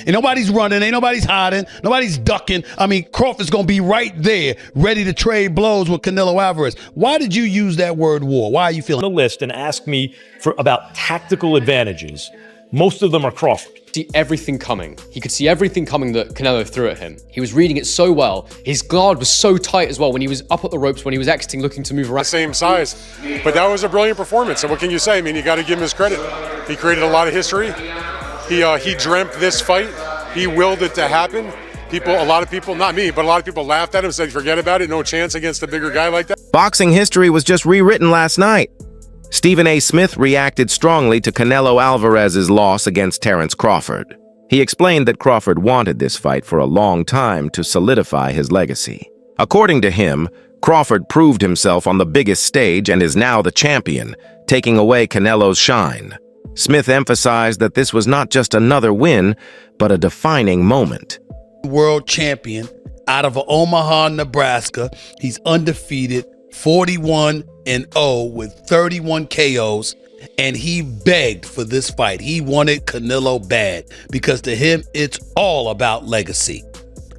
Ain't nobody's running, ain't nobody's hiding, nobody's ducking. I mean, Crawford's going to be right there, ready to trade blows with Canelo Alvarez. Why did you use that word war? Why are you feeling the list and ask me about tactical advantages? Most of them are Crawford. See everything coming. He could see everything coming that Canelo threw at him. He was reading it so well. His guard was so tight as well when he was up at the ropes, when he was exiting, looking to move around. The same size. But that was a brilliant performance. And what can you say? I mean, you got to give him his credit. He created a lot of history. He dreamt this fight. He willed it to happen. A lot of people, not me, but a lot of people laughed at him, said forget about it, no chance against a bigger guy like that. Boxing history was just rewritten last night. Stephen A. Smith reacted strongly to Canelo Alvarez's loss against Terence Crawford. He explained that Crawford wanted this fight for a long time to solidify his legacy. According to him, Crawford proved himself on the biggest stage and is now the champion, taking away Canelo's shine. Smith emphasized that this was not just another win, but a defining moment. World champion out of Omaha, Nebraska. He's undefeated, 41-0 with 31 KOs, and he begged for this fight. He wanted Canelo bad because to him, it's all about legacy.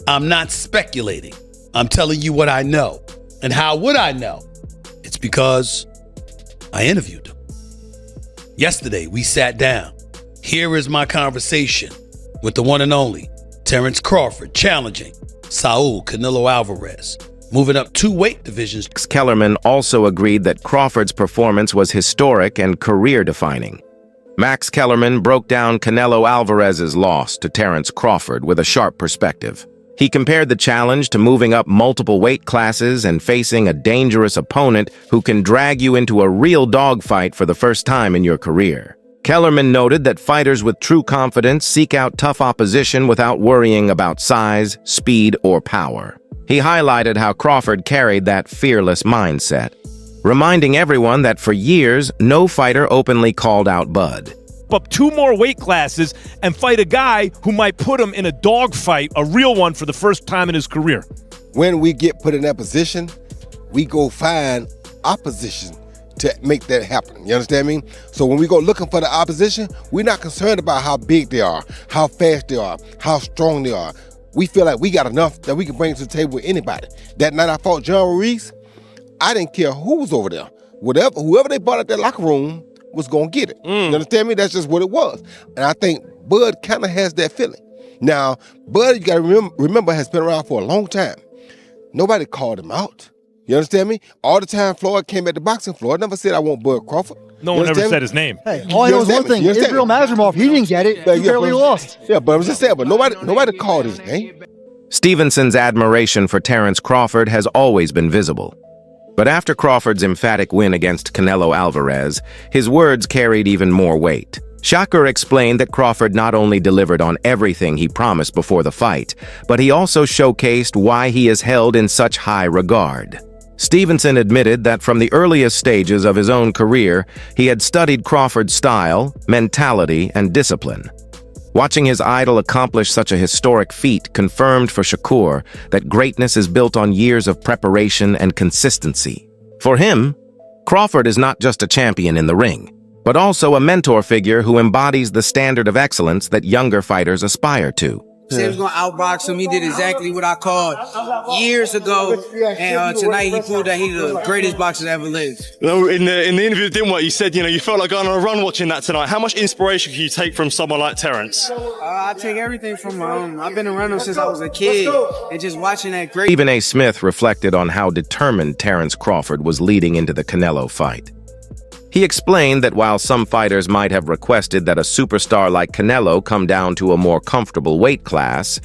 I'm not speculating. I'm telling you what I know. And how would I know? It's because I interviewed him. Yesterday, we sat down. Here is my conversation with the one and only Terence Crawford challenging Saul Canelo Alvarez, moving up 2 weight divisions. Kellerman also agreed that Crawford's performance was historic and career-defining. Max Kellerman broke down Canelo Alvarez's loss to Terence Crawford with a sharp perspective. He compared the challenge to moving up multiple weight classes and facing a dangerous opponent who can drag you into a real dogfight for the first time in your career. Kellerman noted that fighters with true confidence seek out tough opposition without worrying about size, speed, or power. He highlighted how Crawford carried that fearless mindset, reminding everyone that for years, no fighter openly called out Bud. Up 2 more weight classes and fight a guy who might put him in a dogfight, a real one, for the first time in his career. When we get put in that position, we go find opposition to make that happen. You understand me? So when we go looking for the opposition, we're not concerned about how big they are, how fast they are, how strong they are. We feel like we got enough that we can bring to the table with anybody. That night I fought John Ruiz, I didn't care who was over there. Whoever they brought out that locker room was gonna get it. You understand me? That's just what it was. And I think Bud kind of has that feeling. Now, Bud, you gotta remember, has been around for a long time. Nobody called him out. You understand me? All the time Floyd came at the boxing floor, never said I want Bud Crawford. No one ever said his name. Hey, all I know is one thing, Israel Mazrimov, he didn't get it, he barely lost. Yeah, but I was just saying, but nobody called his name. Stevenson's admiration for Terence Crawford has always been visible. But after Crawford's emphatic win against Canelo Alvarez, his words carried even more weight. Shakur explained that Crawford not only delivered on everything he promised before the fight, but he also showcased why he is held in such high regard. Stevenson admitted that from the earliest stages of his own career, he had studied Crawford's style, mentality, and discipline. Watching his idol accomplish such a historic feat confirmed for Shakur that greatness is built on years of preparation and consistency. For him, Crawford is not just a champion in the ring, but also a mentor figure who embodies the standard of excellence that younger fighters aspire to. Said he was going to outbox him. He did exactly what I called years ago. And tonight he proved that he's the greatest boxer that ever lived. In the interview with Dimwat, you said, you felt like going on a run watching that tonight. How much inspiration can you take from someone like Terence? I take everything from him. I've been around him since I was a kid. And just watching that great... Stephen A. Smith reflected on how determined Terence Crawford was leading into the Canelo fight. He explained that while some fighters might have requested that a superstar like Canelo come down to a more comfortable weight class,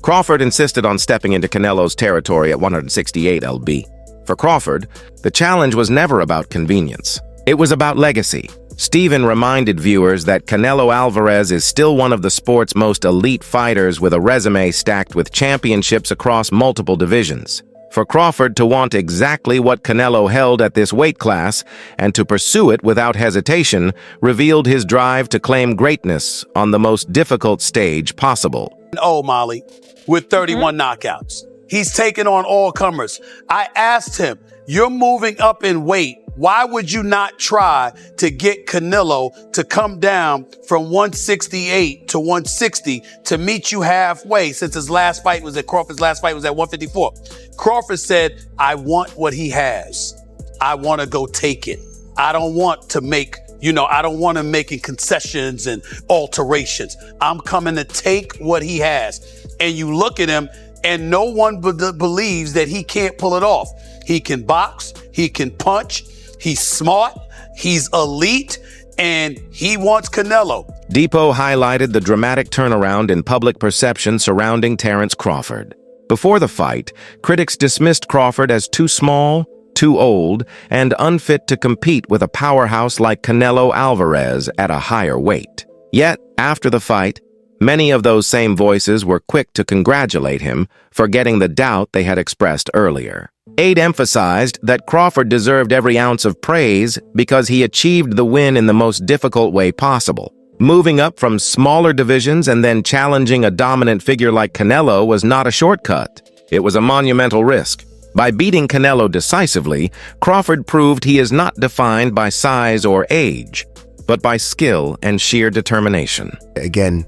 Crawford insisted on stepping into Canelo's territory at 168 lb. For Crawford, the challenge was never about convenience. It was about legacy. Stephen reminded viewers that Canelo Alvarez is still one of the sport's most elite fighters with a resume stacked with championships across multiple divisions. For Crawford to want exactly what Canelo held at this weight class and to pursue it without hesitation revealed his drive to claim greatness on the most difficult stage possible. Oh, Molly, with 31 knockouts. He's taken on all comers. I asked him, you're moving up in weight Why would you not try to get Canelo to come down from 168 to 160 to meet you halfway, since his last fight was at Crawford's last fight was at 154? Crawford said, I want what he has. I want to go take it. I don't want to make, I don't want him making concessions and alterations. I'm coming to take what he has. And you look at him and no one believes that he can't pull it off. He can box, he can punch, he's smart, he's elite, and he wants Canelo. Depot highlighted the dramatic turnaround in public perception surrounding Terence Crawford. Before the fight, critics dismissed Crawford as too small, too old, and unfit to compete with a powerhouse like Canelo Alvarez at a higher weight. Yet, after the fight, many of those same voices were quick to congratulate him, forgetting the doubt they had expressed earlier. Aide emphasized that Crawford deserved every ounce of praise because he achieved the win in the most difficult way possible. Moving up from smaller divisions and then challenging a dominant figure like Canelo was not a shortcut. It was a monumental risk. By beating Canelo decisively, Crawford proved he is not defined by size or age, but by skill and sheer determination. Again,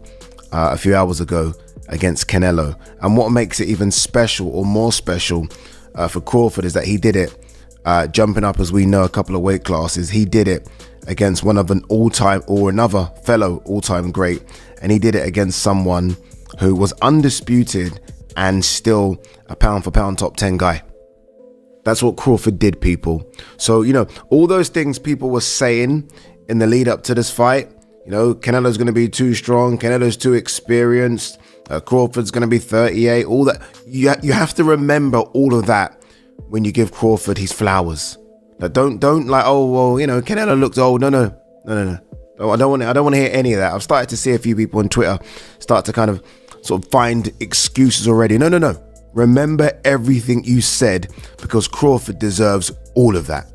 a few hours ago against Canelo. And what makes it even special or more special for Crawford is that he did it jumping up, as we know, a couple of weight classes. He did it against one of an all-time or another fellow all-time great. And he did it against someone who was undisputed and still a pound-for-pound top 10 guy. That's what Crawford did, people. So, all those things people were saying in the lead up to this fight, Canelo's going to be too strong, Canelo's too experienced, Crawford's going to be 38, all that. You have to remember all of that when you give Crawford his flowers. Like, don't like, oh, well, Canelo looks old. No. I don't want to hear any of that. I've started to see a few people on Twitter start to kind of sort of find excuses already. No. Remember everything you said, because Crawford deserves all of that.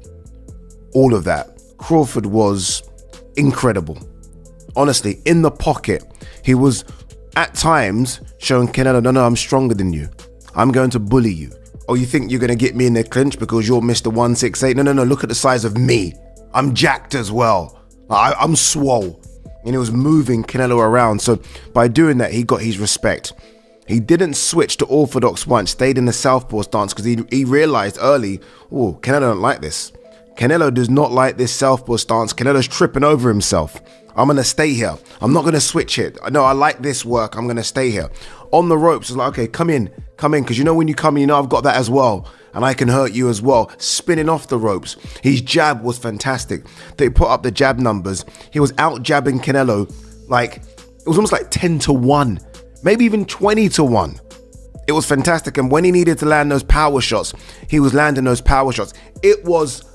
All of that. Crawford was incredible. Honestly, in the pocket, he was at times showing Canelo, no, I'm stronger than you. I'm going to bully you. Oh, you think you're going to get me in the clinch because you're Mr. 168? No, look at the size of me. I'm jacked as well. I'm swole. And he was moving Canelo around. So by doing that, he got his respect. He didn't switch to orthodox once, stayed in the southpaw stance because he realized early, oh, Canelo don't like this. Canelo does not like this southpaw stance. Canelo's tripping over himself. I'm going to stay here. I'm not going to switch it. No, I like this work. I'm going to stay here. On the ropes, it's like, okay, come in. Because when you come in, I've got that as well. And I can hurt you as well. Spinning off the ropes. His jab was fantastic. They put up the jab numbers. He was out jabbing Canelo. It was almost like 10-1. Maybe even 20-1. It was fantastic. And when he needed to land those power shots, he was landing those power shots. It was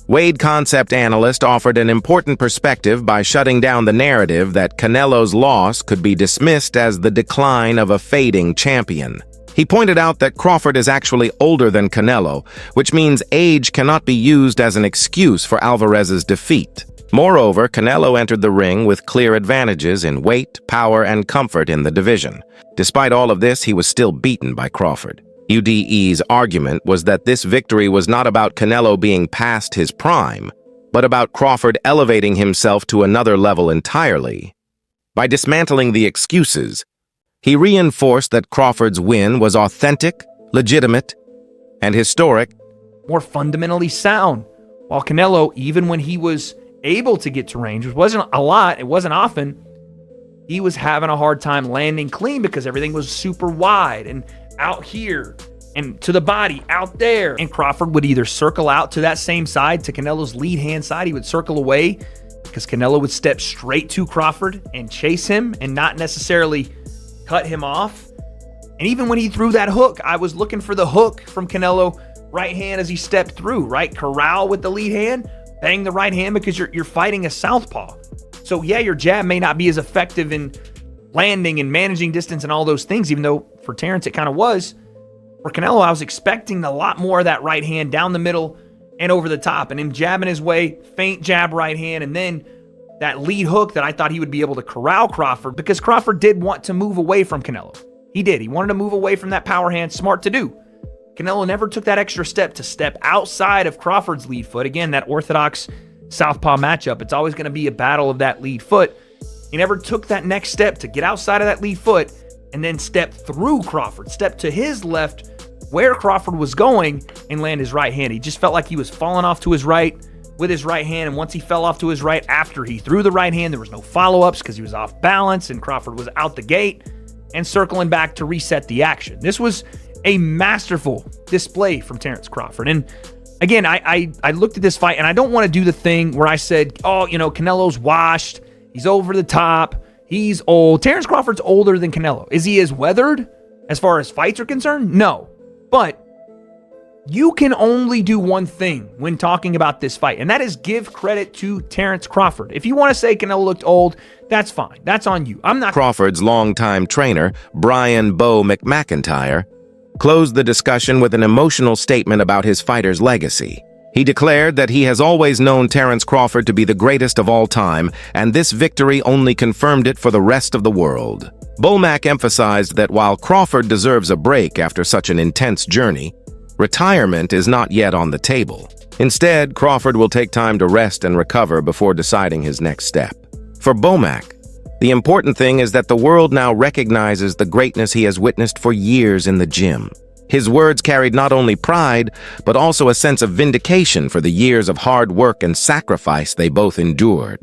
Wade Concept Analyst offered an important perspective by shutting down the narrative that Canelo's loss could be dismissed as the decline of a fading champion. He pointed out that Crawford is actually older than Canelo, which means age cannot be used as an excuse for Alvarez's defeat. Moreover, Canelo entered the ring with clear advantages in weight, power, and comfort in the division. Despite all of this, he was still beaten by Crawford. UDE's argument was that this victory was not about Canelo being past his prime, but about Crawford elevating himself to another level entirely. By dismantling the excuses, he reinforced that Crawford's win was authentic, legitimate, and historic. More fundamentally sound. While Canelo, even when he was able to get to range, which wasn't a lot, it wasn't often, he was having a hard time landing clean because everything was super wide and out here and to the body out there. And Crawford would either circle out to that same side, to Canelo's lead hand side. He would circle away because Canelo would step straight to Crawford and chase him and not necessarily cut him off. And even when he threw that hook, I was looking for the hook from Canelo, right hand as he stepped through, right? Corral with the lead hand, bang the right hand because you're fighting a southpaw. So yeah, your jab may not be as effective in landing and managing distance and all those things, even though for Terence it kind of was. For Canelo, I was expecting a lot more of that right hand down the middle and over the top, and him jabbing his way, feint jab right hand, and then that lead hook that I thought he would be able to corral Crawford, because Crawford did want to move away from Canelo. He did. He wanted to move away from that power hand. Smart to do. Canelo never took that extra step to step outside of Crawford's lead foot. Again, that orthodox southpaw matchup, it's always going to be a battle of that lead foot. He never took that next step to get outside of that lead foot and then step through Crawford, step to his left where Crawford was going and land his right hand. He just felt like he was falling off to his right with his right hand, and once he fell off to his right after he threw the right hand, there was no follow-ups because he was off balance and Crawford was out the gate and circling back to reset the action. This was a masterful display from Terence Crawford. And again, I looked at this fight, and I don't want to do the thing where I said, oh, Canelo's washed, he's over the top, he's old. Terence Crawford's older than Canelo. Is he as weathered as far as fights are concerned? No. But you can only do one thing when talking about this fight, and that is give credit to Terence Crawford. If you want to say Canelo looked old, that's fine. That's on you. I'm not. Crawford's longtime trainer, Brian Bo McMcIntyre, closed the discussion with an emotional statement about his fighter's legacy. He declared that he has always known Terence Crawford to be the greatest of all time, and this victory only confirmed it for the rest of the world. Bolmack emphasized that while Crawford deserves a break after such an intense journey, retirement is not yet on the table. Instead, Crawford will take time to rest and recover before deciding his next step. For Bolmack, the important thing is that the world now recognizes the greatness he has witnessed for years in the gym. His words carried not only pride, but also a sense of vindication for the years of hard work and sacrifice they both endured.